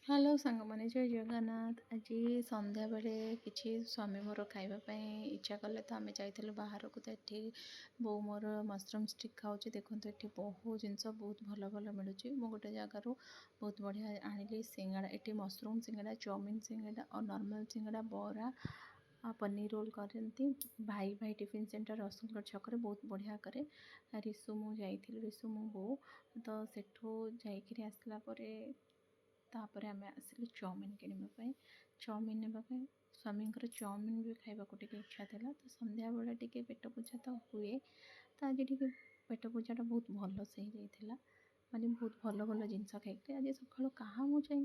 Hello सांग मैंने जय जगन्नाथ आज संध्या बेले किसी स्वामी मोर खावाई इच्छा कले तो आम जाइलु बाहर को तो ये बो मोर मशरूम स्टिक खाऊँ देखो ये बहुत जिनस बहुत भल भल मिलूँ मु गोटे जगार बहुत बढ़िया आनिली सिंगाड़ा ये मशरूम सिंगाड़ा चाउमिन सिंगाड़ा और नॉर्मल सिंगाड़ा बरा पनीर रोल करती भाई भाई टिफिन सेंटर रसुलगढ़ छक बहुत बढ़िया करे रिसु मु जाइलु रिसु मु बो तो सेठू जाइक आसला तापर आम आसिलु चाउमिन किणवाई चाउमिन नापी स्वामी चाउमिन भी खाइबा इच्छा था तो संध्या बेला टे पेट पूजा तो हुए तो आज टे पेट पूजाटा बहुत भल से होता माने बहुत भल भल जिनस खाई आज सका कहाँ मुझे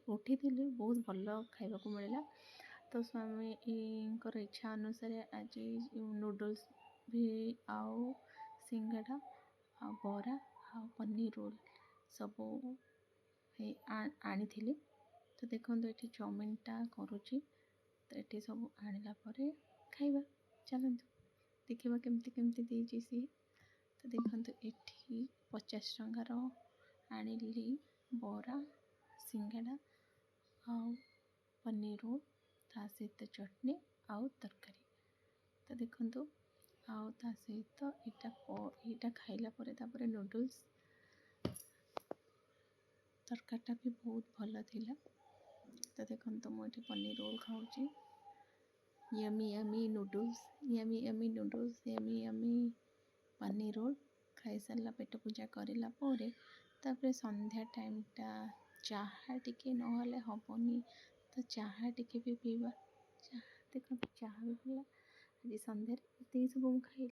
उठी बहुत भल खाइबा मिलला तो स्वामी इच्छा अनुसार आज नूडल्स भी आउ सिंगाड़ा आ बरा आ पनीर रोल सबू आनी तो देखो ये चाउमिनटा करुच्ची तो ये सब आणला खाइबा चलतु देखा केमती केमती देती सी तो देखो ये 50 टंकार आनिली बरा सिंगाड़ा आउ पनीर रोल ता सहित चटनी आउ तरकारी तो देखो आउ ता सहित यहाँ खाइला नूडल्स तरकारीटा भी बहुत भल थिला तो देखो मुझे पनीर रोल खाऊँ yummy yummy noodles yummy yummy noodles yummy yummy paneer roll खाई सारा पेट पूजा करापर संध्या टाइमटा चाहा टिके नहले हेनी तो चाहा टिके भी पीवा चाहा देखो चाहा भी पिला आज संध्यारे सब खाई।